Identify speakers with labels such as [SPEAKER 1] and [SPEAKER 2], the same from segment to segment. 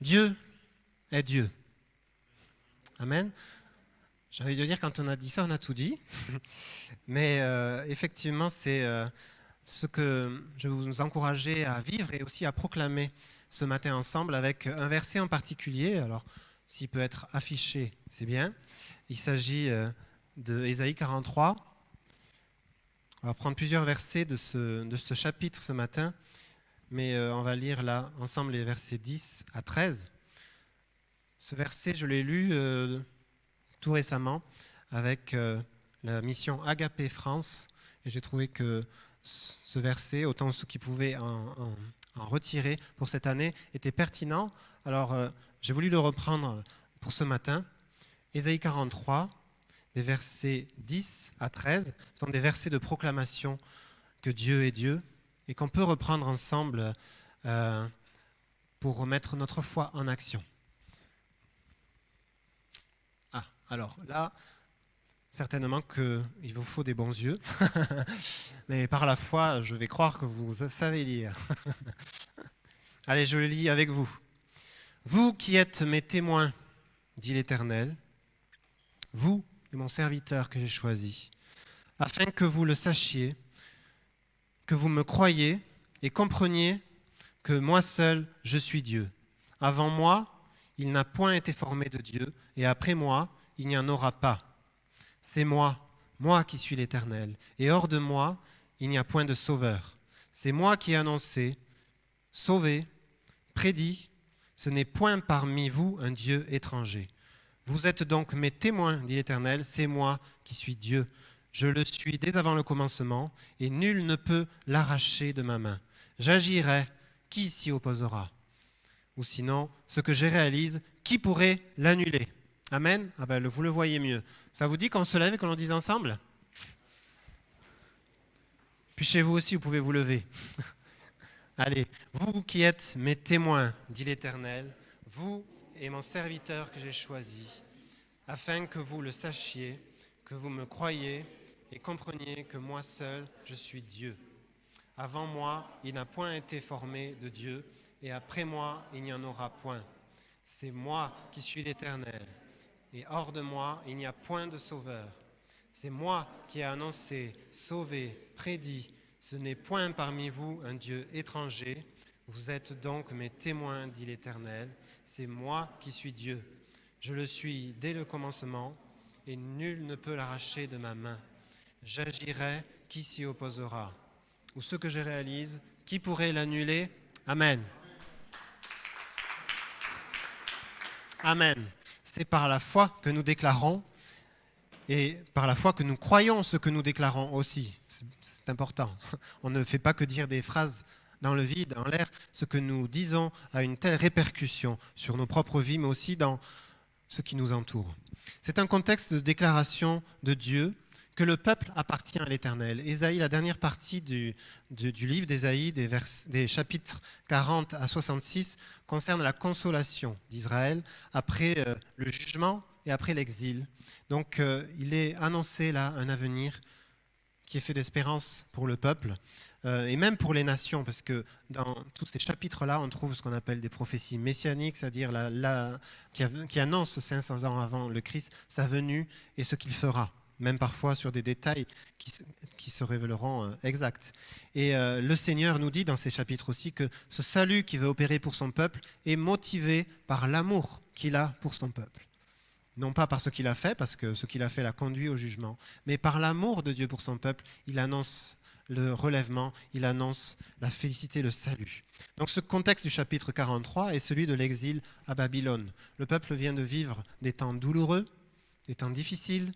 [SPEAKER 1] Dieu est Dieu. Amen. J'ai envie de dire, quand on a dit ça, on a tout dit. Mais effectivement, c'est ce que je vais vous encourager à vivre et aussi à proclamer ce matin ensemble avec un verset en particulier. Alors, s'il peut être affiché, c'est bien. Il s'agit de Ésaïe 43. On va prendre plusieurs versets de ce chapitre ce matin, mais on va lire là ensemble les versets 10 à 13. Ce verset, je l'ai lu tout récemment avec la mission Agapé France, et j'ai trouvé que ce verset, autant ceux qui pouvaient en retirer pour cette année, était pertinent. Alors j'ai voulu le reprendre pour ce matin. Ésaïe 43, des versets 10 à 13, sont des versets de proclamation que Dieu est Dieu et qu'on peut reprendre ensemble pour remettre notre foi en action. Alors là, certainement qu'il vous faut des bons yeux, mais par la foi, je vais croire que vous savez lire. Allez, je le lis avec vous. Vous qui êtes mes témoins, dit l'Éternel, vous et mon serviteur que j'ai choisi, afin que vous le sachiez, que vous me croyiez et compreniez que moi seul, je suis Dieu. Avant moi, il n'a point été formé de Dieu, et après moi, il n'y en aura pas. C'est moi qui suis l'Éternel, et hors de moi, il n'y a point de sauveur. C'est moi qui ai annoncé, sauvé, prédit, ce n'est point parmi vous un Dieu étranger. Vous êtes donc mes témoins, dit l'Éternel, c'est moi qui suis Dieu. Je le suis dès avant le commencement, et nul ne peut l'arracher de ma main. J'agirai, qui s'y opposera? Ou sinon, ce que je réalise, qui pourrait l'annuler? Amen. Ah ben, vous le voyez mieux. Ça vous dit qu'on se lève et qu'on le dise ensemble? Puis chez vous aussi, vous pouvez vous lever. Allez, vous qui êtes mes témoins, dit l'Éternel, vous et mon serviteur que j'ai choisi, afin que vous le sachiez, que vous me croyiez et compreniez que moi seul, je suis Dieu. Avant moi, il n'a point été formé de Dieu, et après moi, il n'y en aura point. C'est moi qui suis l'Éternel, et hors de moi, il n'y a point de sauveur. C'est moi qui ai annoncé, sauvé, prédit. Ce n'est point parmi vous un Dieu étranger. Vous êtes donc mes témoins, dit l'Éternel. C'est moi qui suis Dieu. Je le suis dès le commencement, et nul ne peut l'arracher de ma main. J'agirai, qui s'y opposera? Ou ce que je réalise, qui pourrait l'annuler? Amen. Amen. C'est par la foi que nous déclarons et par la foi que nous croyons ce que nous déclarons aussi. C'est important. On ne fait pas que dire des phrases dans le vide, en l'air. Ce que nous disons a une telle répercussion sur nos propres vies, mais aussi dans ce qui nous entoure. C'est un contexte de déclaration de Dieu que le peuple appartient à l'Éternel. Ésaïe, la dernière partie du livre d'Ésaïe, des chapitres 40 à 66, concerne la consolation d'Israël après le jugement et après l'exil. Donc il est annoncé là un avenir qui est fait d'espérance pour le peuple et même pour les nations, parce que dans tous ces chapitres-là, on trouve ce qu'on appelle des prophéties messianiques, c'est-à-dire qui annoncent 500 ans avant le Christ sa venue et ce qu'il fera, même parfois sur des détails qui se révéleront exacts. Et le Seigneur nous dit dans ces chapitres aussi que ce salut qu'il veut opérer pour son peuple est motivé par l'amour qu'il a pour son peuple. Non pas par ce qu'il a fait, parce que ce qu'il a fait l'a conduit au jugement, mais par l'amour de Dieu pour son peuple, il annonce le relèvement, il annonce la félicité, le salut. Donc ce contexte du chapitre 43 est celui de l'exil à Babylone. Le peuple vient de vivre des temps douloureux, des temps difficiles.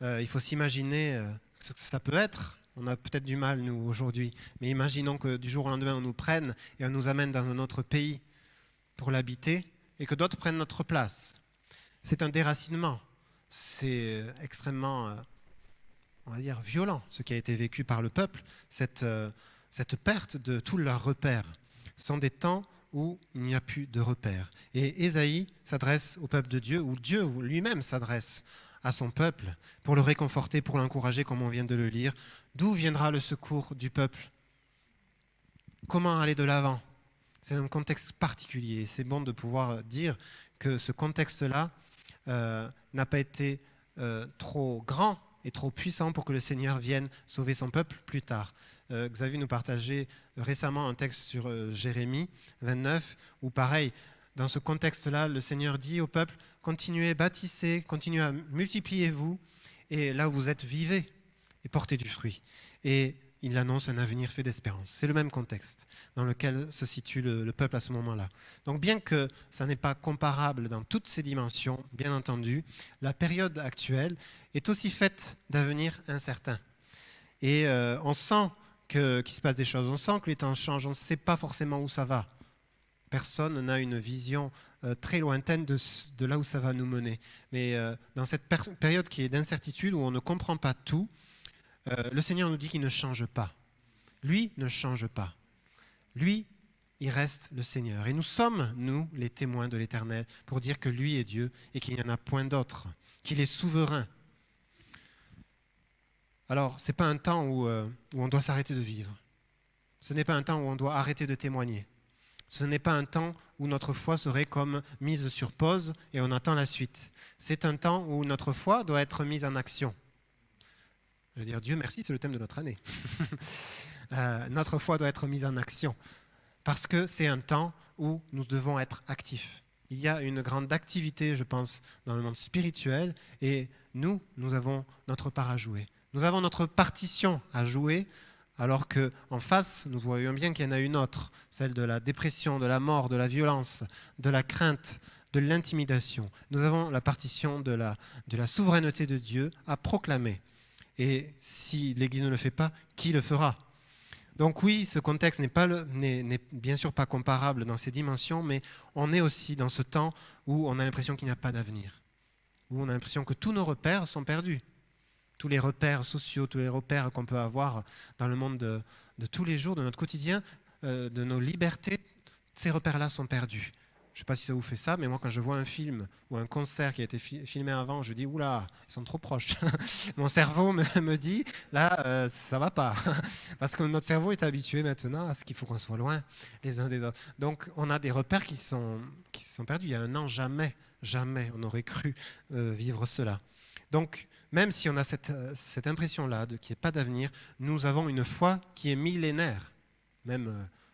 [SPEAKER 1] Il faut s'imaginer ce que ça peut être. On a peut-être du mal, nous, aujourd'hui, mais imaginons que du jour au lendemain, on nous prenne et on nous amène dans un autre pays pour l'habiter et que d'autres prennent notre place. C'est un déracinement. C'est extrêmement, on va dire, violent, ce qui a été vécu par le peuple, cette perte de tous leurs repères. Ce sont des temps où il n'y a plus de repères. Et Ésaïe s'adresse au peuple de Dieu, ou Dieu lui-même s'adresse à son peuple pour le réconforter, pour l'encourager, comme on vient de le lire. D'où viendra le secours du peuple? Comment aller de l'avant? C'est un contexte particulier. C'est bon de pouvoir dire que ce contexte-là n'a pas été trop grand et trop puissant pour que le Seigneur vienne sauver son peuple plus tard. Xavier nous partageait récemment un texte sur Jérémie 29, où pareil, dans ce contexte-là, le Seigneur dit au peuple, continuez, bâtissez, continuez à multipliez-vous, et là où vous êtes, vivez et portez du fruit. Et il annonce un avenir fait d'espérance. C'est le même contexte dans lequel se situe le peuple à ce moment-là. Donc bien que ça n'est pas comparable dans toutes ses dimensions, bien entendu, la période actuelle est aussi faite d'avenirs incertains. Et on sent qu'il se passe des choses, on sent que les temps changent, on ne sait pas forcément où ça va. Personne n'a une vision très lointaine de là où ça va nous mener. Mais dans cette période qui est d'incertitude, où on ne comprend pas tout, le Seigneur nous dit qu'il ne change pas. Lui ne change pas. Lui, il reste le Seigneur. Et nous sommes, nous, les témoins de l'Éternel, pour dire que lui est Dieu et qu'il n'y en a point d'autre, qu'il est souverain. Alors, ce n'est pas un temps où on doit s'arrêter de vivre. Ce n'est pas un temps où on doit arrêter de témoigner. Ce n'est pas un temps où notre foi serait comme mise sur pause et on attend la suite. C'est un temps où notre foi doit être mise en action. Je veux dire, Dieu merci, c'est le thème de notre année. Notre foi doit être mise en action parce que c'est un temps où nous devons être actifs. Il y a une grande activité, je pense, dans le monde spirituel et nous avons notre part à jouer. Nous avons notre partition à jouer alors qu'en face, nous voyons bien qu'il y en a une autre, celle de la dépression, de la mort, de la violence, de la crainte, de l'intimidation. Nous avons la partition de la souveraineté de Dieu à proclamer. Et si l'Église ne le fait pas, qui le fera ? Donc oui, ce contexte n'est bien sûr pas comparable dans ses dimensions, mais on est aussi dans ce temps où on a l'impression qu'il n'y a pas d'avenir, où on a l'impression que tous nos repères sont perdus. Tous les repères sociaux, tous les repères qu'on peut avoir dans le monde de tous les jours, de notre quotidien, de nos libertés, ces repères-là sont perdus. Je ne sais pas si ça vous fait ça, mais moi, quand je vois un film ou un concert qui a été filmé avant, je dis « Oula, ils sont trop proches ». Mon cerveau me dit « Là, ça ne va pas ». Parce que notre cerveau est habitué maintenant à ce qu'il faut qu'on soit loin les uns des autres. Donc, on a des repères qui sont perdus. Il y a un an, jamais on aurait cru vivre cela. Donc, même si on a cette impression-là qu'il n'y a pas d'avenir, nous avons une foi qui est millénaire, même,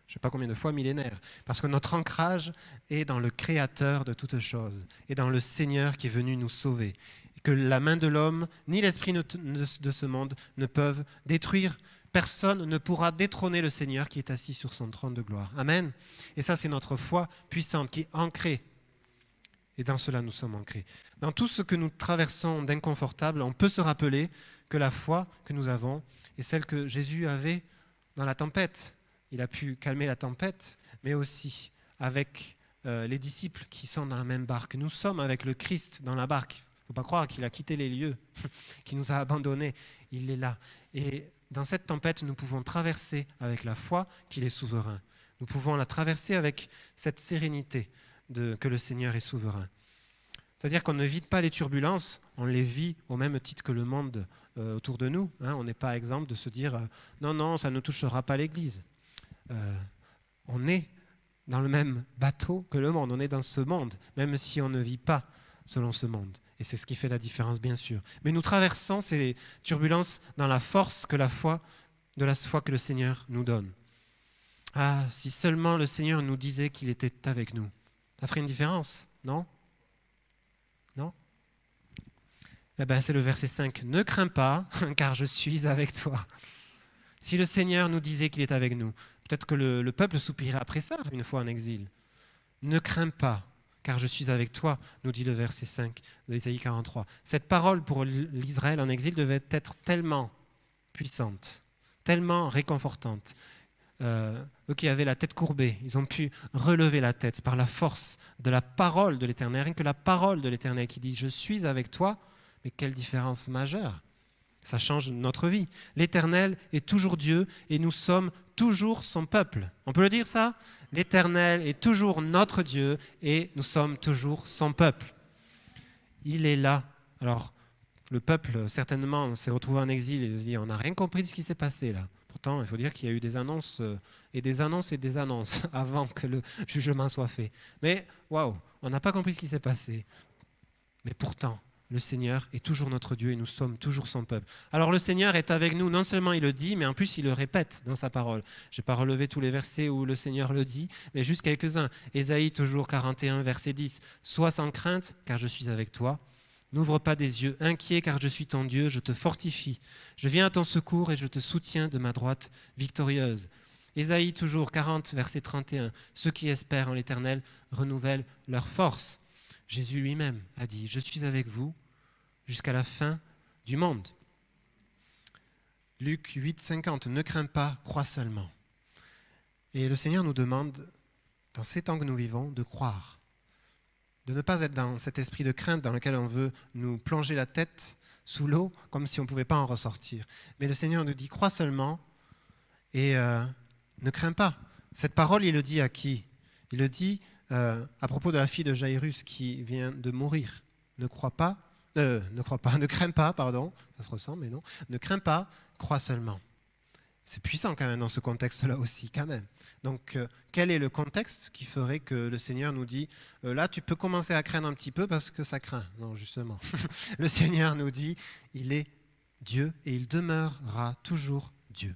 [SPEAKER 1] je ne sais pas combien de fois millénaire, parce que notre ancrage est dans le Créateur de toutes choses, et dans le Seigneur qui est venu nous sauver, et que la main de l'homme, ni l'esprit de ce monde ne peuvent détruire. Personne ne pourra détrôner le Seigneur qui est assis sur son trône de gloire. Amen. Et ça, c'est notre foi puissante qui est ancrée. Et dans cela, nous sommes ancrés. Dans tout ce que nous traversons d'inconfortable, on peut se rappeler que la foi que nous avons est celle que Jésus avait dans la tempête. Il a pu calmer la tempête, mais aussi avec les disciples qui sont dans la même barque. Nous sommes avec le Christ dans la barque. Il ne faut pas croire qu'il a quitté les lieux, qu'il nous a abandonnés. Il est là. Et dans cette tempête, nous pouvons traverser avec la foi qu'il est souverain. Nous pouvons la traverser avec cette sérénité que le Seigneur est souverain. C'est-à-dire qu'on ne vit pas les turbulences, on les vit au même titre que le monde autour de nous. On n'est pas exempt de se dire non, ça ne touchera pas l'Église. On est dans le même bateau que le monde, on est dans ce monde, même si on ne vit pas selon ce monde. Et c'est ce qui fait la différence, bien sûr. Mais nous traversons ces turbulences dans la force de la foi que le Seigneur nous donne. Ah, si seulement le Seigneur nous disait qu'il était avec nous. Ça ferait une différence, non ? Non ? Eh bien, c'est le verset 5. « Ne crains pas, car je suis avec toi. » Si le Seigneur nous disait qu'il est avec nous, peut-être que le peuple soupirait après ça, une fois en exil. « Ne crains pas, car je suis avec toi », nous dit le verset 5 d'Ésaïe 43. Cette parole pour l'Israël en exil devait être tellement puissante, tellement réconfortante. Eux qui avaient la tête courbée, ils ont pu relever la tête par la force de la parole de l'Éternel, rien que la parole de l'Éternel qui dit « Je suis avec toi », mais quelle différence majeure. Ça change notre vie. L'Éternel est toujours Dieu et nous sommes toujours son peuple. On peut le dire ça ? L'Éternel est toujours notre Dieu et nous sommes toujours son peuple. Il est là. Alors, le peuple, certainement, s'est retrouvé en exil et se dit « On n'a rien compris de ce qui s'est passé là ». Pourtant, il faut dire qu'il y a eu des annonces et des annonces et des annonces avant que le jugement soit fait. Mais waouh, on n'a pas compris ce qui s'est passé. Mais pourtant, le Seigneur est toujours notre Dieu et nous sommes toujours son peuple. Alors le Seigneur est avec nous, non seulement il le dit, mais en plus il le répète dans sa parole. Je n'ai pas relevé tous les versets où le Seigneur le dit, mais juste quelques-uns. Ésaïe toujours 41, verset 10. Sois sans crainte, car je suis avec toi. N'ouvre pas des yeux inquiets, car je suis ton Dieu, je te fortifie. Je viens à ton secours et je te soutiens de ma droite victorieuse. Ésaïe toujours 40, verset 31. Ceux qui espèrent en l'Éternel renouvellent leur force. Jésus lui-même a dit, je suis avec vous jusqu'à la fin du monde. Luc 8, 50, ne crains pas, crois seulement. Et le Seigneur nous demande, dans ces temps que nous vivons, de croire. De ne pas être dans cet esprit de crainte dans lequel on veut nous plonger la tête sous l'eau comme si on ne pouvait pas en ressortir. Mais le Seigneur nous dit, crois seulement et ne crains pas. Cette parole, il le dit à qui ? Il le dit à propos de la fille de Jairus qui vient de mourir. Ne crains pas, pardon, ça se ressemble, mais non. Ne crains pas, crois seulement. C'est puissant quand même dans ce contexte-là aussi, quand même. Donc, quel est le contexte qui ferait que le Seigneur nous dit, là, tu peux commencer à craindre un petit peu parce que ça craint. Non, justement. Le Seigneur nous dit, il est Dieu et il demeurera toujours Dieu.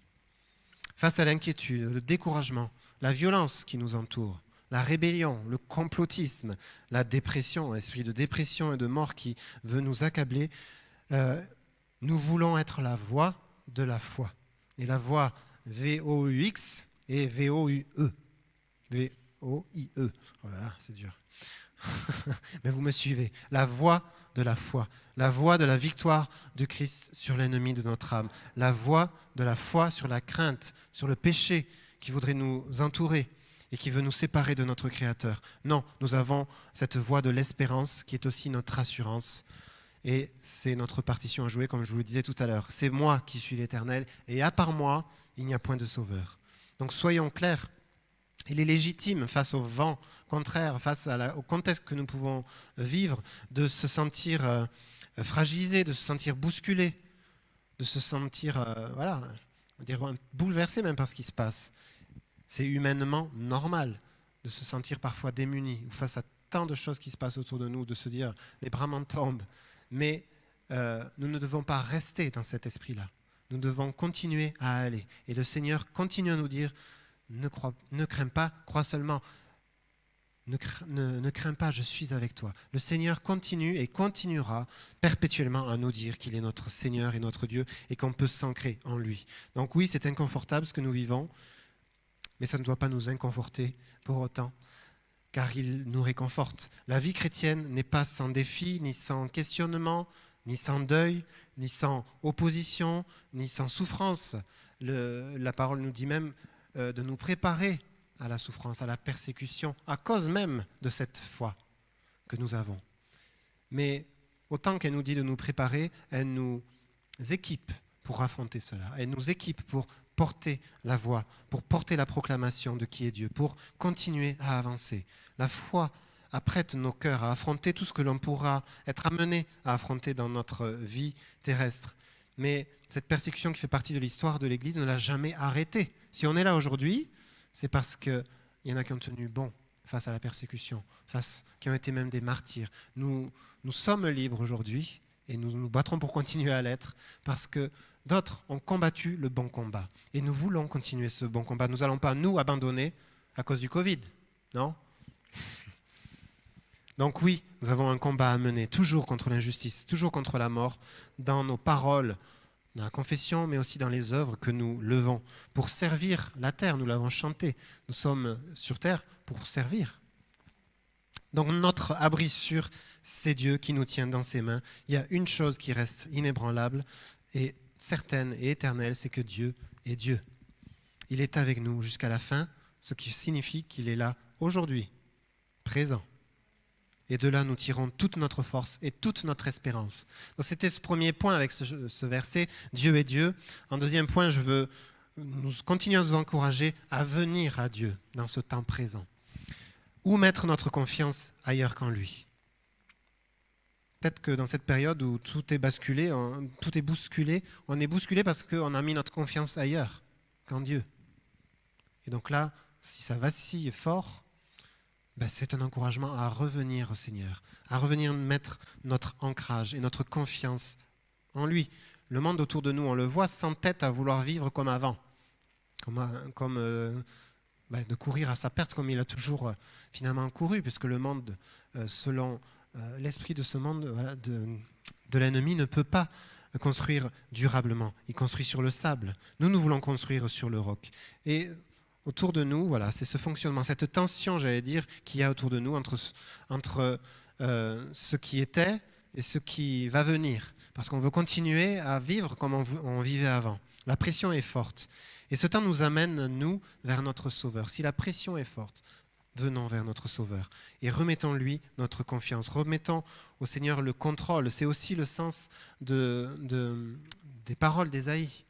[SPEAKER 1] Face à l'inquiétude, le découragement, la violence qui nous entoure, la rébellion, le complotisme, la dépression, l'esprit de dépression et de mort qui veut nous accabler, nous voulons être la voix de la foi. Et la voix V-O-U-X et V-O-U-E. V-O-I-E. Oh là là, c'est dur. Mais vous me suivez. La voix de la foi. La voix de la victoire de Christ sur l'ennemi de notre âme. La voix de la foi sur la crainte, sur le péché qui voudrait nous entourer et qui veut nous séparer de notre Créateur. Non, nous avons cette voix de l'espérance qui est aussi notre assurance. Et c'est notre partition à jouer, comme je vous le disais tout à l'heure. C'est moi qui suis l'Éternel, et à part moi, il n'y a point de sauveur. Donc soyons clairs, il est légitime face au vent contraire, face au contexte que nous pouvons vivre, de se sentir fragilisé, de se sentir bousculé, de se sentir bouleversé même par ce qui se passe. C'est humainement normal de se sentir parfois démuni ou face à tant de choses qui se passent autour de nous, de se dire les bras m'en tombent. Mais nous ne devons pas rester dans cet esprit-là. Nous devons continuer à aller. Et le Seigneur continue à nous dire, ne crains pas, crois seulement. Ne crains pas, je suis avec toi. Le Seigneur continue et continuera perpétuellement à nous dire qu'il est notre Seigneur et notre Dieu et qu'on peut s'ancrer en lui. Donc oui, c'est inconfortable ce que nous vivons, mais ça ne doit pas nous inconforter pour autant, car il nous réconforte. La vie chrétienne n'est pas sans défi, ni sans questionnement, ni sans deuil, ni sans opposition, ni sans souffrance. La parole nous dit même de nous préparer à la souffrance, à la persécution, à cause même de cette foi que nous avons. Mais autant qu'elle nous dit de nous préparer, elle nous équipe pour affronter cela. Elle nous équipe pour porter la voix, pour porter la proclamation de qui est Dieu, pour continuer à avancer. La foi apprête nos cœurs à affronter tout ce que l'on pourra être amené à affronter dans notre vie terrestre. Mais cette persécution qui fait partie de l'histoire de l'Église ne l'a jamais arrêtée. Si on est là aujourd'hui, c'est parce qu'il y en a qui ont tenu bon face à la persécution, qui ont été même des martyrs. Nous sommes libres aujourd'hui et nous nous battrons pour continuer à l'être parce que d'autres ont combattu le bon combat. Et nous voulons continuer ce bon combat. Nous n'allons pas nous abandonner à cause du Covid, non ? Donc oui, nous avons un combat à mener, toujours contre l'injustice, toujours contre la mort, dans nos paroles, dans la confession, mais aussi dans les œuvres que nous levons pour servir la terre. Nous l'avons chanté. Nous sommes sur terre pour servir. Donc notre abri sûr, c'est Dieu qui nous tient dans ses mains. Il y a une chose qui reste inébranlable et certaine et éternelle, c'est que Dieu est Dieu. Il est avec nous jusqu'à la fin, ce qui signifie qu'il est là aujourd'hui, présent. Et de là, nous tirons toute notre force et toute notre espérance. Donc, c'était ce premier point avec ce verset, Dieu est Dieu. En deuxième point, je veux nous continuer à nous encourager à venir à Dieu dans ce temps présent. Où mettre notre confiance ailleurs qu'en lui ? Peut-être que dans cette période où tout est basculé, tout est bousculé, on est bousculé parce qu'on a mis notre confiance ailleurs. qu'en Dieu. Et donc là, si ça vacille fort, c'est un encouragement à revenir au Seigneur, à revenir mettre notre ancrage et notre confiance en lui. Le monde autour de nous, on le voit, s'entête à vouloir vivre comme avant, de courir à sa perte comme il a toujours finalement couru, puisque le monde, selon l'esprit de ce monde, de l'ennemi, ne peut pas construire durablement. Il construit sur le sable. Nous voulons construire sur le roc. Et autour de nous, voilà, c'est ce fonctionnement, cette tension, j'allais dire, qu'il y a autour de nous entre ce qui était et ce qui va venir. Parce qu'on veut continuer à vivre comme on vivait avant. La pression est forte. Et ce temps nous amène, nous, vers notre Sauveur. Si la pression est forte, venons vers notre Sauveur et remettons-lui notre confiance. Remettons au Seigneur le contrôle. C'est aussi le sens des paroles d'Ésaïe,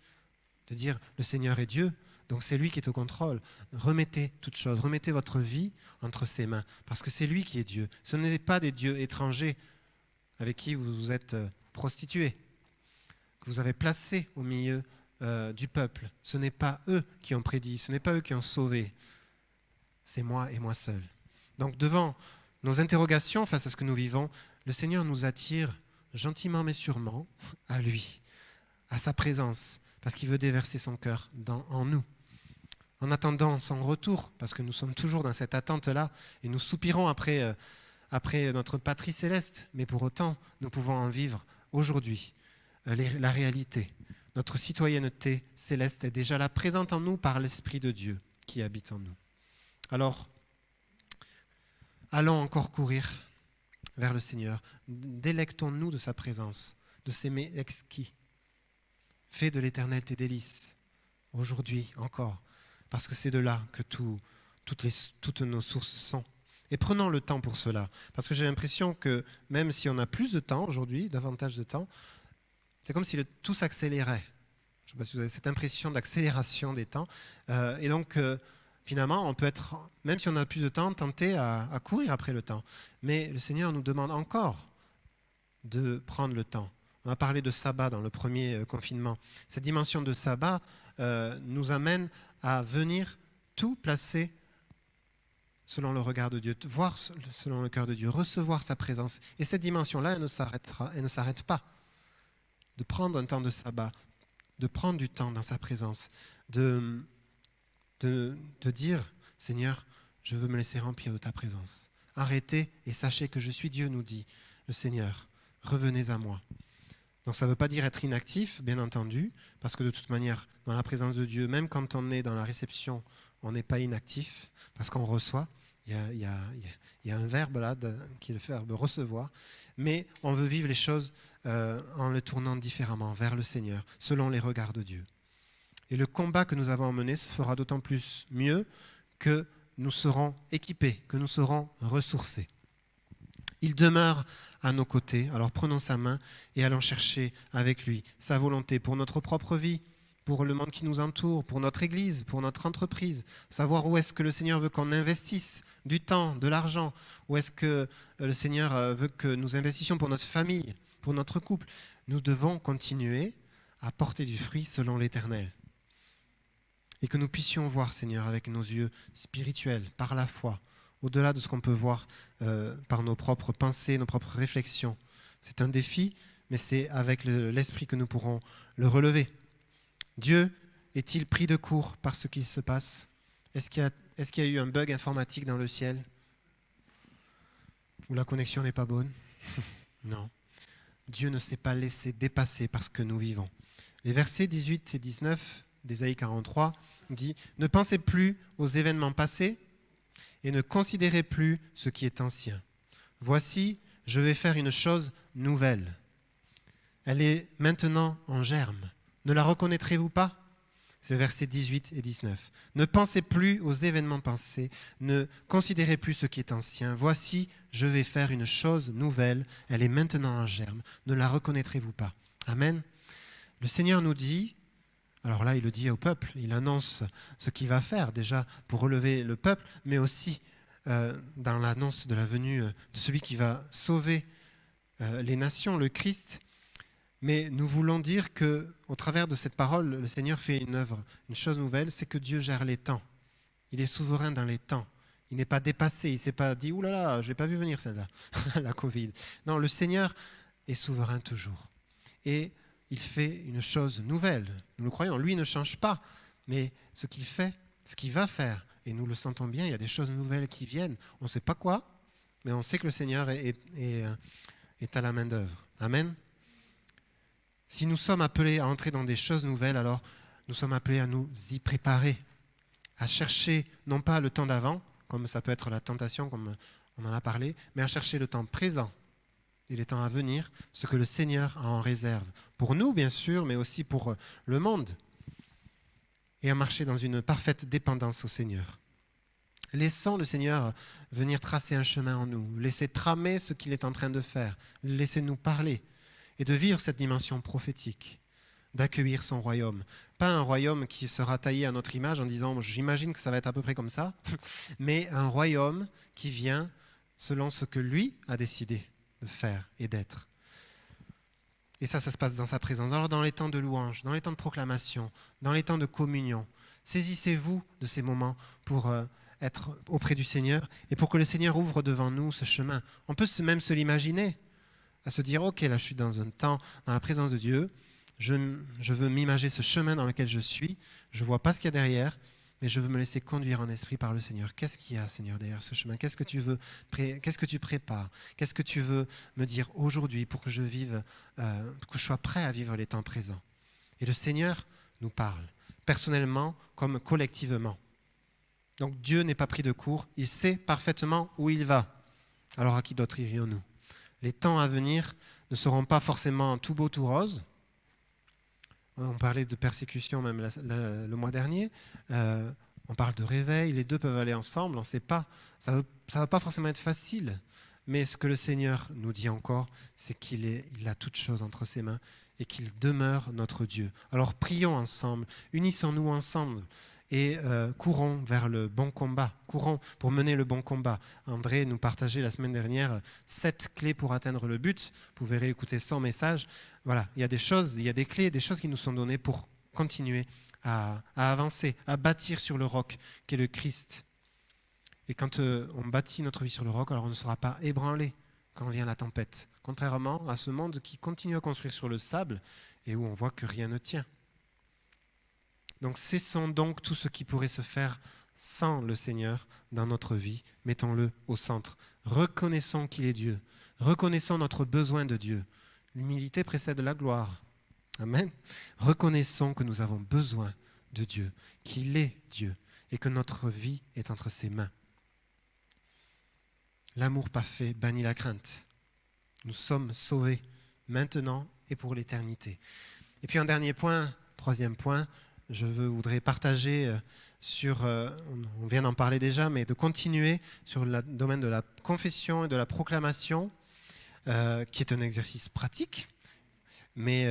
[SPEAKER 1] de dire le Seigneur est Dieu, donc c'est lui qui est au contrôle. Remettez toutes choses, remettez votre vie entre ses mains, parce que c'est lui qui est Dieu. Ce n'est pas des dieux étrangers avec qui vous vous êtes prostitués, que vous avez placés au milieu du peuple. Ce n'est pas eux qui ont prédit, ce n'est pas eux qui ont sauvé. C'est moi et moi seul. Donc devant nos interrogations face à ce que nous vivons, le Seigneur nous attire gentiment mais sûrement à lui, à sa présence, parce qu'il veut déverser son cœur en nous. En attendant son retour, parce que nous sommes toujours dans cette attente-là, et nous soupirons après notre patrie céleste, mais pour autant, nous pouvons en vivre aujourd'hui la réalité. Notre citoyenneté céleste est déjà là, présente en nous par l'Esprit de Dieu qui habite en nous. Alors, allons encore courir vers le Seigneur. Délectons-nous de sa présence, de ses mets exquis. Fais de l'Éternel tes délices, aujourd'hui encore, parce que c'est de là que toutes nos sources sont. Et prenons le temps pour cela, parce que j'ai l'impression que même si on a plus de temps aujourd'hui, davantage de temps, c'est comme si tout s'accélérait. Je ne sais pas si vous avez cette impression d'accélération des temps. Et donc, finalement, on peut être, même si on a plus de temps, tenté à courir après le temps. Mais le Seigneur nous demande encore de prendre le temps. On a parlé de sabbat dans le premier confinement. Cette dimension de sabbat nous amène à venir tout placer selon le regard de Dieu, voir selon le cœur de Dieu, recevoir sa présence. Et cette dimension-là, elle ne s'arrête pas. De prendre un temps de sabbat, de prendre du temps dans sa présence, de dire, Seigneur, je veux me laisser remplir de ta présence. Arrêtez et sachez que je suis Dieu, nous dit le Seigneur. Revenez à moi. Donc ça ne veut pas dire être inactif, bien entendu, parce que de toute manière, dans la présence de Dieu, même quand on est dans la réception, on n'est pas inactif, parce qu'on reçoit. Il y a un verbe là, qui est le verbe recevoir. Mais on veut vivre les choses en le tournant différemment vers le Seigneur, selon les regards de Dieu. Et le combat que nous avons à mener se fera d'autant plus mieux que nous serons équipés, que nous serons ressourcés. Il demeure à nos côtés, alors prenons sa main et allons chercher avec lui sa volonté pour notre propre vie, pour le monde qui nous entoure, pour notre Église, pour notre entreprise, savoir où est-ce que le Seigneur veut qu'on investisse du temps, de l'argent, où est-ce que le Seigneur veut que nous investissions pour notre famille, pour notre couple. Nous devons continuer à porter du fruit selon l'Éternel. Et que nous puissions voir, Seigneur, avec nos yeux spirituels, par la foi, au-delà de ce qu'on peut voir par nos propres pensées, nos propres réflexions. C'est un défi, mais c'est avec l'Esprit que nous pourrons le relever. Dieu est-il pris de court par ce qu'il se passe ? Est-ce qu'il y a eu un bug informatique dans le ciel ? Ou la connexion n'est pas bonne ? Non. Dieu ne s'est pas laissé dépasser par ce que nous vivons. Les versets 18 et 19 d'Ésaïe 43 dit « Ne pensez plus aux événements passés et ne considérez plus ce qui est ancien. Voici, je vais faire une chose nouvelle. Elle est maintenant en germe. Ne la reconnaîtrez-vous pas ?» C'est versets 18 et 19. « Ne pensez plus aux événements passés, ne considérez plus ce qui est ancien. Voici, je vais faire une chose nouvelle. Elle est maintenant en germe. Ne la reconnaîtrez-vous pas ?» Amen. Le Seigneur nous dit, alors là il le dit au peuple, il annonce ce qu'il va faire déjà pour relever le peuple, mais aussi dans l'annonce de la venue de celui qui va sauver les nations, le Christ. Mais nous voulons dire qu'au travers de cette parole, le Seigneur fait une œuvre, une chose nouvelle, c'est que Dieu gère les temps. Il est souverain dans les temps. Il n'est pas dépassé, il ne s'est pas dit « Ouh là là, je n'ai pas vu venir celle-là, la Covid ». Non, le Seigneur est souverain toujours. Et il fait une chose nouvelle. Nous le croyons, lui ne change pas, mais ce qu'il fait, ce qu'il va faire, et nous le sentons bien, il y a des choses nouvelles qui viennent. On ne sait pas quoi, mais on sait que le Seigneur est à la main d'œuvre. Amen. Si nous sommes appelés à entrer dans des choses nouvelles, alors nous sommes appelés à nous y préparer, à chercher non pas le temps d'avant, comme ça peut être la tentation, comme on en a parlé, mais à chercher le temps présent et les temps à venir, ce que le Seigneur a en réserve. Pour nous, bien sûr, mais aussi pour le monde. Et à marcher dans une parfaite dépendance au Seigneur. Laissons le Seigneur venir tracer un chemin en nous, laisser tramer ce qu'il est en train de faire, laissez-nous parler et de vivre cette dimension prophétique, d'accueillir son royaume. Pas un royaume qui sera taillé à notre image en disant « j'imagine que ça va être à peu près comme ça », mais un royaume qui vient selon ce que lui a décidé de faire et d'être. Et ça se passe dans sa présence. Alors dans les temps de louange, dans les temps de proclamation, dans les temps de communion, saisissez-vous de ces moments pour être auprès du Seigneur et pour que le Seigneur ouvre devant nous ce chemin. On peut même se l'imaginer, à se dire « Ok, là je suis dans un temps, dans la présence de Dieu, je veux m'imaginer ce chemin dans lequel je suis, je ne vois pas ce qu'il y a derrière, mais je veux me laisser conduire en esprit par le Seigneur. Qu'est-ce qu'il y a, Seigneur, derrière ce chemin ? Qu'est-ce que tu veux, qu'est-ce que tu prépares ? Qu'est-ce que tu veux me dire aujourd'hui pour que je vive, pour que je sois prêt à vivre les temps présents ? Et le Seigneur nous parle, personnellement comme collectivement. Donc Dieu n'est pas pris de court, il sait parfaitement où il va. Alors à qui d'autre irions-nous ? Les temps à venir ne seront pas forcément tout beau, tout rose. On parlait de persécution même le mois dernier. On parle de réveil. Les deux peuvent aller ensemble. On ne sait pas. Ça ne va pas forcément être facile. Mais ce que le Seigneur nous dit encore, c'est qu'il a toutes choses entre ses mains et qu'il demeure notre Dieu. Alors prions ensemble, unissons-nous ensemble et courons vers le bon combat. Courons pour mener le bon combat. André nous partageait la semaine dernière 7 clés pour atteindre le but. Vous pouvez réécouter son message. Voilà, il y a des choses, il y a des clés, des choses qui nous sont données pour continuer à avancer, à bâtir sur le roc qui est le Christ. Et quand on bâtit notre vie sur le roc, alors on ne sera pas ébranlé quand vient la tempête. Contrairement à ce monde qui continue à construire sur le sable et où on voit que rien ne tient. Donc cessons donc tout ce qui pourrait se faire sans le Seigneur dans notre vie. Mettons-le au centre. Reconnaissons qu'il est Dieu. Reconnaissons notre besoin de Dieu. L'humilité précède la gloire. Amen. Reconnaissons que nous avons besoin de Dieu, qu'il est Dieu et que notre vie est entre ses mains. L'amour parfait bannit la crainte. Nous sommes sauvés maintenant et pour l'éternité. Et puis un dernier point, troisième point, je voudrais partager sur, on vient d'en parler déjà, mais de continuer sur le domaine de la confession et de la proclamation, qui est un exercice pratique, mais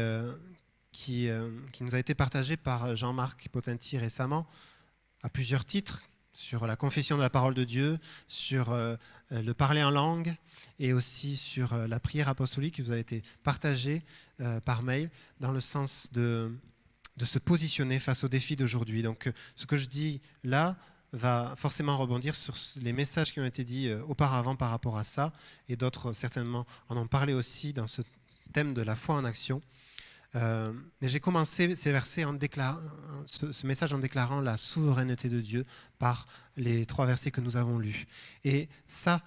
[SPEAKER 1] qui nous a été partagé par Jean-Marc Potenti récemment, à plusieurs titres, sur la confession de la parole de Dieu, sur le parler en langue, et aussi sur la prière apostolique qui vous a été partagée par mail, dans le sens de se positionner face aux défis d'aujourd'hui. Donc ce que je dis là va forcément rebondir sur les messages qui ont été dits auparavant par rapport à ça, et d'autres certainement en ont parlé aussi dans ce thème de la foi en action. Mais j'ai commencé ces versets ce message en déclarant la souveraineté de Dieu par les 3 versets que nous avons lus. Et ça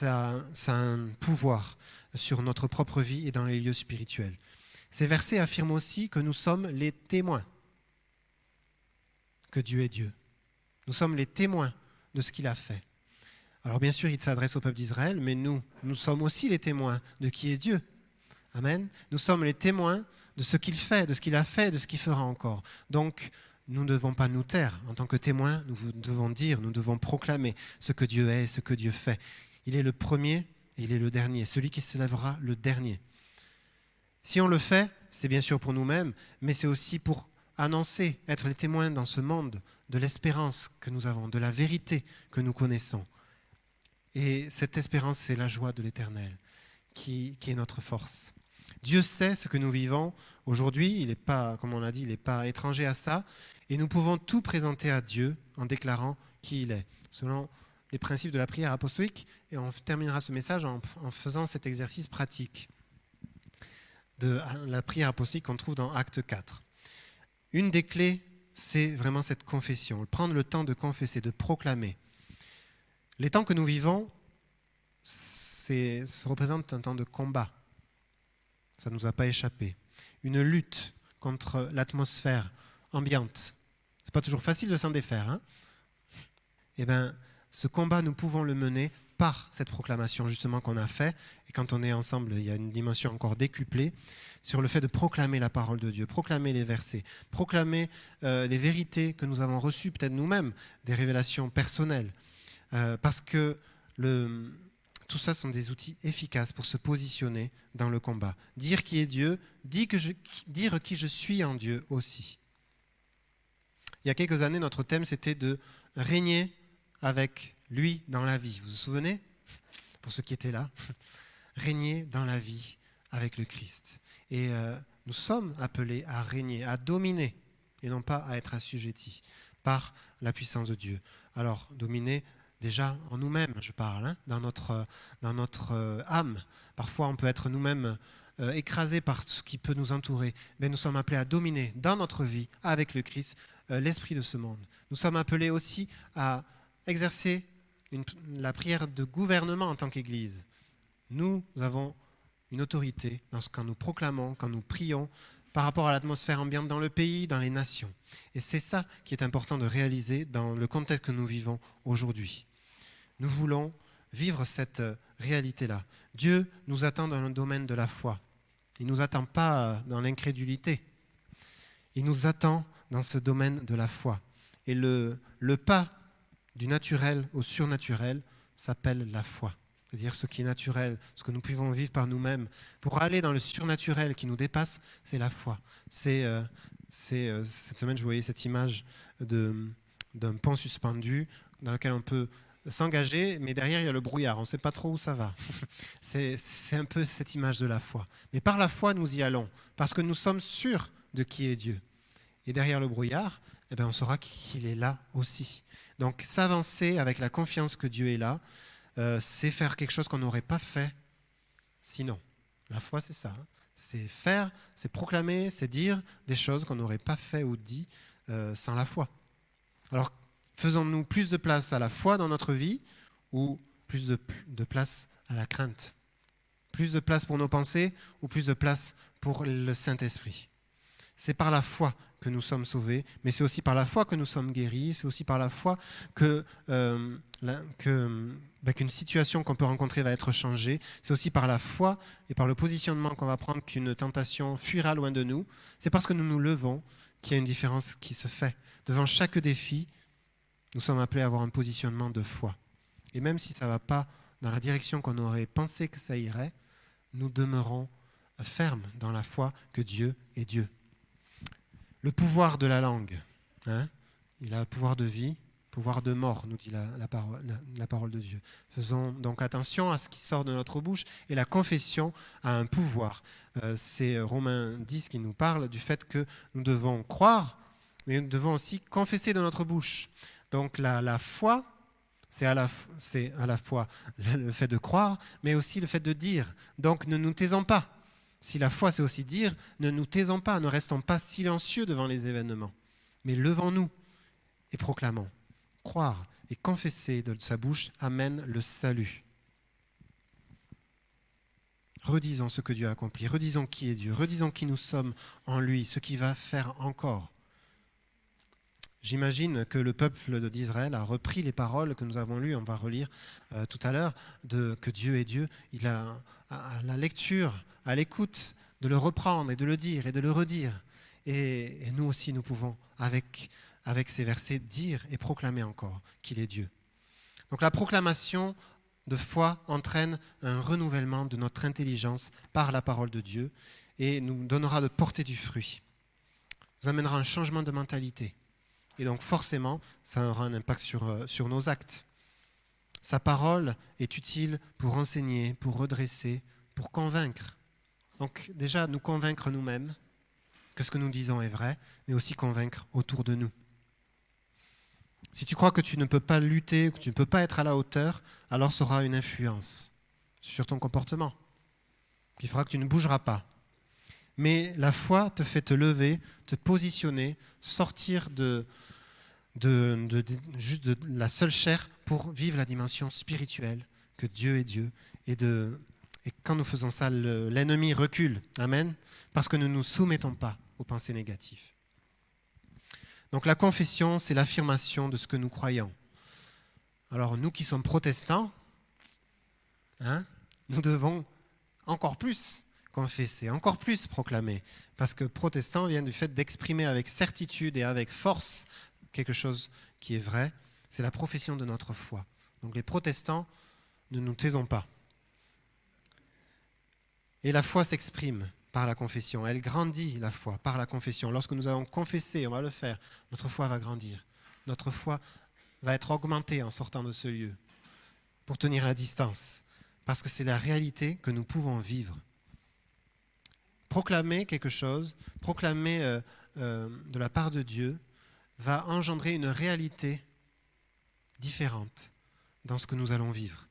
[SPEAKER 1] a un pouvoir sur notre propre vie et dans les lieux spirituels. Ces versets affirment aussi que nous sommes les témoins que Dieu est Dieu. Nous sommes les témoins de ce qu'il a fait. Alors bien sûr, il s'adresse au peuple d'Israël, mais nous sommes aussi les témoins de qui est Dieu. Amen. Nous sommes les témoins de ce qu'il fait, de ce qu'il a fait, de ce qu'il fera encore. Donc, nous ne devons pas nous taire. En tant que témoins, nous devons dire, nous devons proclamer ce que Dieu est et ce que Dieu fait. Il est le premier et il est le dernier, celui qui se lèvera le dernier. Si on le fait, c'est bien sûr pour nous-mêmes, mais c'est aussi pour annoncer, être les témoins dans ce monde de l'espérance que nous avons, de la vérité que nous connaissons. Et cette espérance, c'est la joie de l'Éternel qui est notre force. Dieu sait ce que nous vivons aujourd'hui, il n'est pas, comme on l'a dit, il n'est pas étranger à ça, et nous pouvons tout présenter à Dieu en déclarant qui il est, selon les principes de la prière apostolique, et on terminera ce message en faisant cet exercice pratique de la prière apostolique qu'on trouve dans Acte 4. Une des clés, c'est vraiment cette confession, prendre le temps de confesser, de proclamer. Les temps que nous vivons, ça représente un temps de combat. Ça ne nous a pas échappé. Une lutte contre l'atmosphère ambiante. C'est pas toujours facile de s'en défaire. Hein. Eh bien, ce combat, nous pouvons le mener par cette proclamation justement qu'on a fait. Et quand on est ensemble, il y a une dimension encore décuplée sur le fait de proclamer la parole de Dieu, proclamer les versets, proclamer les vérités que nous avons reçues peut-être nous-mêmes, des révélations personnelles. Parce que tout ça sont des outils efficaces pour se positionner dans le combat. Dire qui est Dieu, dire qui je suis en Dieu aussi. Il y a quelques années, notre thème, c'était de régner avec lui dans la vie. Vous vous souvenez ? Pour ceux qui étaient là, régner dans la vie avec le Christ. Et nous sommes appelés à régner, à dominer, et non pas à être assujettis par la puissance de Dieu. Alors, dominer déjà en nous-mêmes, je parle, hein, dans notre âme. Parfois, on peut être nous-mêmes écrasés par ce qui peut nous entourer. Mais nous sommes appelés à dominer dans notre vie, avec le Christ, l'esprit de ce monde. Nous sommes appelés aussi à exercer la prière de gouvernement en tant qu'Église. Nous avons une autorité dans ce que nous proclamons, quand nous prions, par rapport à l'atmosphère ambiante dans le pays, dans les nations. Et c'est ça qui est important de réaliser dans le contexte que nous vivons aujourd'hui. Nous voulons vivre cette réalité-là. Dieu nous attend dans le domaine de la foi. Il ne nous attend pas dans l'incrédulité. Il nous attend dans ce domaine de la foi. Et le pas du naturel au surnaturel s'appelle la foi. C'est-à-dire ce qui est naturel, ce que nous pouvons vivre par nous-mêmes. Pour aller dans le surnaturel qui nous dépasse, c'est la foi. Cette semaine, je voyais cette image d'un pont suspendu dans lequel on peut s'engager, mais derrière, il y a le brouillard. On ne sait pas trop où ça va. C'est un peu cette image de la foi. Mais par la foi, nous y allons, parce que nous sommes sûrs de qui est Dieu. Et derrière le brouillard, eh bien, on saura qu'il est là aussi. Donc, s'avancer avec la confiance que Dieu est là, c'est faire quelque chose qu'on n'aurait pas fait sinon. La foi, c'est ça. Hein. C'est faire, c'est proclamer, c'est dire des choses qu'on n'aurait pas fait ou dit sans la foi. Alors, faisons-nous plus de place à la foi dans notre vie ou plus de place à la crainte? Plus de place pour nos pensées ou plus de place pour le Saint-Esprit? C'est par la foi que nous sommes sauvés, mais c'est aussi par la foi que nous sommes guéris, c'est aussi par la foi qu'une situation qu'on peut rencontrer va être changée, c'est aussi par la foi et par le positionnement qu'on va prendre qu'une tentation fuira loin de nous. C'est parce que nous nous levons qu'il y a une différence qui se fait. Devant chaque défi, nous sommes appelés à avoir un positionnement de foi. Et même si ça ne va pas dans la direction qu'on aurait pensé que ça irait, nous demeurons fermes dans la foi que Dieu est Dieu. Le pouvoir de la langue, hein, il a pouvoir de vie, pouvoir de mort, nous dit la parole de Dieu. Faisons donc attention à ce qui sort de notre bouche, et la confession a un pouvoir. C'est Romains 10 qui nous parle du fait que nous devons croire, mais nous devons aussi confesser de notre bouche. Donc la foi, c'est à la fois le fait de croire, mais aussi le fait de dire. Donc ne nous taisons pas. Si la foi, c'est aussi dire, ne nous taisons pas, ne restons pas silencieux devant les événements, mais levons-nous et proclamons. Croire et confesser de sa bouche amène le salut. Redisons ce que Dieu a accompli, redisons qui est Dieu, redisons qui nous sommes en lui, ce qu'il va faire encore. J'imagine que le peuple d'Israël a repris les paroles que nous avons lues, on va relire tout à l'heure, que Dieu est Dieu. Il a à la lecture, à l'écoute, de le reprendre et de le dire et de le redire. Et nous aussi, nous pouvons, avec ces versets, dire et proclamer encore qu'il est Dieu. Donc la proclamation de foi entraîne un renouvellement de notre intelligence par la parole de Dieu et nous donnera de porter du fruit. Nous amènera un changement de mentalité. Et donc forcément, ça aura un impact sur nos actes. Sa parole est utile pour enseigner, pour redresser, pour convaincre. Donc déjà, nous convaincre nous-mêmes que ce que nous disons est vrai, mais aussi convaincre autour de nous. Si tu crois que tu ne peux pas lutter, que tu ne peux pas être à la hauteur, alors ça aura une influence sur ton comportement, qui fera que tu ne bougeras pas. Mais la foi te fait te lever, te positionner, sortir juste de la seule chair pour vivre la dimension spirituelle, que Dieu est Dieu. Et quand nous faisons ça, l'ennemi recule. Amen. Parce que nous ne nous soumettons pas aux pensées négatives. Donc la confession, c'est l'affirmation de ce que nous croyons. Alors nous qui sommes protestants, nous devons encore plus confesser, encore plus proclamer. Parce que protestant vient du fait d'exprimer avec certitude et avec force quelque chose qui est vrai. C'est la profession de notre foi. Donc les protestants, ne nous taisons pas. Et la foi s'exprime par la confession. Elle grandit, la foi, par la confession. Lorsque nous allons confesser, on va le faire, notre foi va grandir. Notre foi va être augmentée en sortant de ce lieu pour tenir la distance. Parce que c'est la réalité que nous pouvons vivre. Proclamer quelque chose, proclamer de la part de Dieu, va engendrer une réalité différente dans ce que nous allons vivre.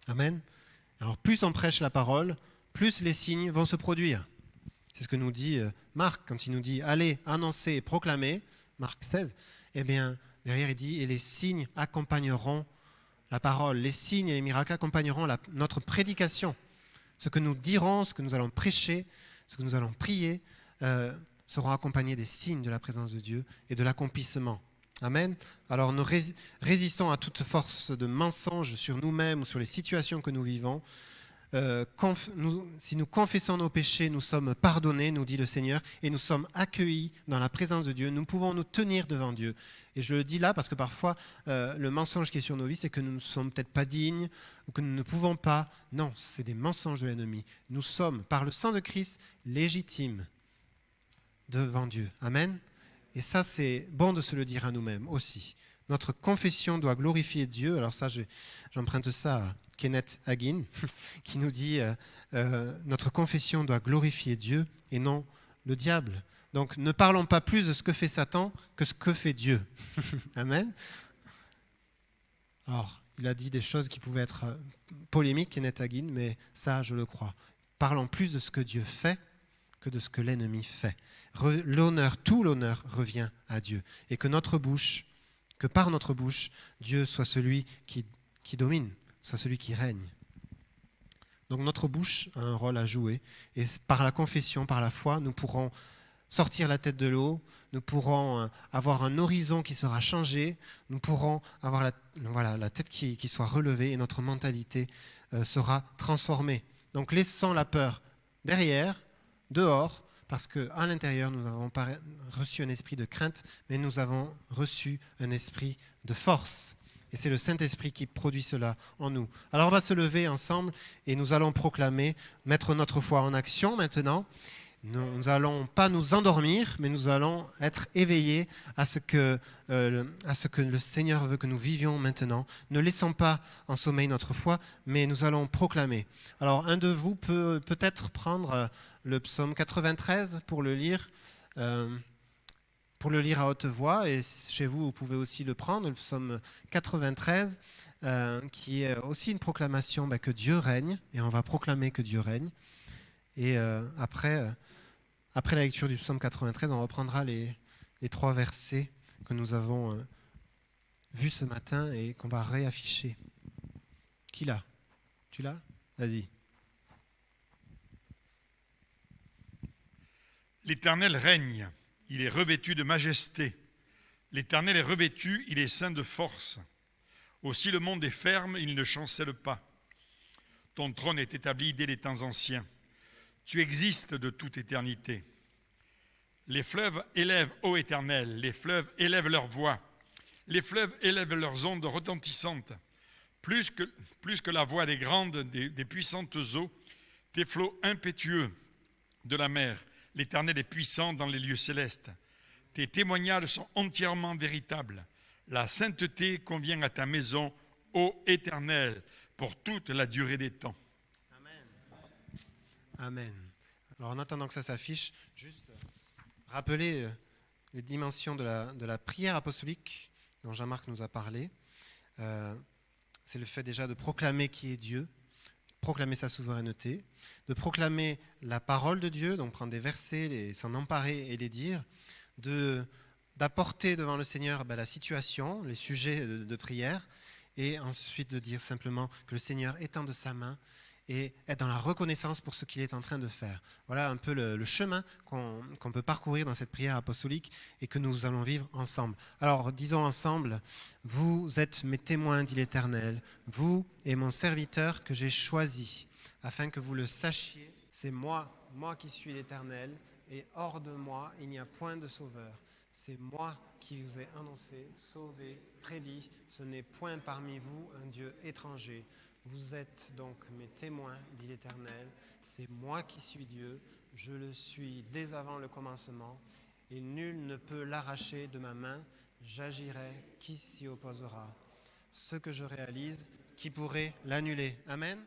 [SPEAKER 1] Amen. Alors plus on prêche la parole, plus les signes vont se produire. C'est ce que nous dit Marc quand il nous dit « Allez, annoncez et proclamez », Marc 16, eh bien, derrière il dit « Et les signes accompagneront la parole, les signes et les miracles accompagneront notre prédication. » Ce que nous dirons, ce que nous allons prêcher, ce que nous allons prier, seront accompagnés des signes de la présence de Dieu et de l'accomplissement. Amen. Alors nous résistons à toute force de mensonge sur nous-mêmes ou sur les situations que nous vivons. Si nous confessons nos péchés, nous sommes pardonnés, nous dit le Seigneur, et nous sommes accueillis dans la présence de Dieu. Nous pouvons nous tenir devant Dieu. Et je le dis là parce que parfois, le mensonge qui est sur nos vies, c'est que nous ne sommes peut-être pas dignes ou que nous ne pouvons pas. Non, c'est des mensonges de l'ennemi. Nous sommes, par le sang de Christ, légitimes devant Dieu. Amen. Et ça, c'est bon de se le dire à nous-mêmes aussi. Notre confession doit glorifier Dieu. Alors ça, j'emprunte ça à Kenneth Hagin, qui nous dit notre confession doit glorifier Dieu et non le diable. Donc ne parlons pas plus de ce que fait Satan que ce que fait Dieu. Amen. Alors, il a dit des choses qui pouvaient être polémiques, Kenneth Hagin, mais ça, je le crois. Parlons plus de ce que Dieu fait que de ce que l'ennemi fait. Tout l'honneur revient à Dieu. Et que par notre bouche, Dieu soit celui qui domine, soit celui qui règne. Donc notre bouche a un rôle à jouer. Et par la confession, par la foi, nous pourrons sortir la tête de l'eau, nous pourrons avoir un horizon qui sera changé, nous pourrons avoir la tête qui soit relevée et notre mentalité sera transformée. Donc laissons la peur derrière, dehors, parce qu'à l'intérieur, nous n'avons pas reçu un esprit de crainte, mais nous avons reçu un esprit de force. Et c'est le Saint-Esprit qui produit cela en nous. Alors on va se lever ensemble et nous allons proclamer, mettre notre foi en action maintenant. Nous n'allons pas nous endormir, mais nous allons être éveillés à ce que le Seigneur veut que nous vivions maintenant. Ne laissons pas en sommeil notre foi, mais nous allons proclamer. Alors, un de vous peut peut-être prendre le psaume 93 pour le lire à haute voix. Et chez vous, vous pouvez aussi le prendre, le psaume 93, qui est aussi une proclamation que Dieu règne. Et on va proclamer que Dieu règne. Et après la lecture du psaume 93, on reprendra les 3 versets que nous avons vus ce matin et qu'on va réafficher. Qui l'a ? Tu l'as ? Vas-y.
[SPEAKER 2] L'Éternel règne, il est revêtu de majesté. L'Éternel est revêtu, il est ceint de force. Aussi le monde est ferme, il ne chancelle pas. Ton trône est établi dès les temps anciens. Tu existes de toute éternité. Les fleuves élèvent, ô Éternel, les fleuves élèvent leur voix. Les fleuves élèvent leurs ondes retentissantes. Plus que la voix des grandes, des puissantes eaux, tes flots impétueux de la mer. L'Éternel est puissant dans les lieux célestes. Tes témoignages sont entièrement véritables. La sainteté convient à ta maison, ô Éternel, pour toute la durée des temps.
[SPEAKER 1] Amen. Amen. Alors en attendant que ça s'affiche, juste rappeler les dimensions de la prière apostolique dont Jean-Marc nous a parlé. C'est le fait déjà de proclamer qui est Dieu, proclamer sa souveraineté, de proclamer la parole de Dieu, donc prendre des versets, s'en emparer et les dire, d'apporter devant le Seigneur la situation, les sujets de prière, et ensuite de dire simplement que le Seigneur étende sa main et être dans la reconnaissance pour ce qu'il est en train de faire. Voilà un peu le chemin qu'on peut parcourir dans cette prière apostolique et que nous allons vivre ensemble. Alors disons ensemble, vous êtes mes témoins, dit l'Éternel, vous et mon serviteur que j'ai choisi, afin que vous le sachiez, c'est moi qui suis l'Éternel, et hors de moi, il n'y a point de sauveur. C'est moi qui vous ai annoncé, sauvé, prédit, ce n'est point parmi vous un Dieu étranger. Vous êtes donc mes témoins, dit l'Éternel, c'est moi qui suis Dieu, je le suis dès avant le commencement, et nul ne peut l'arracher de ma main, j'agirai, qui s'y opposera. Ce que je réalise, qui pourrait l'annuler? Amen.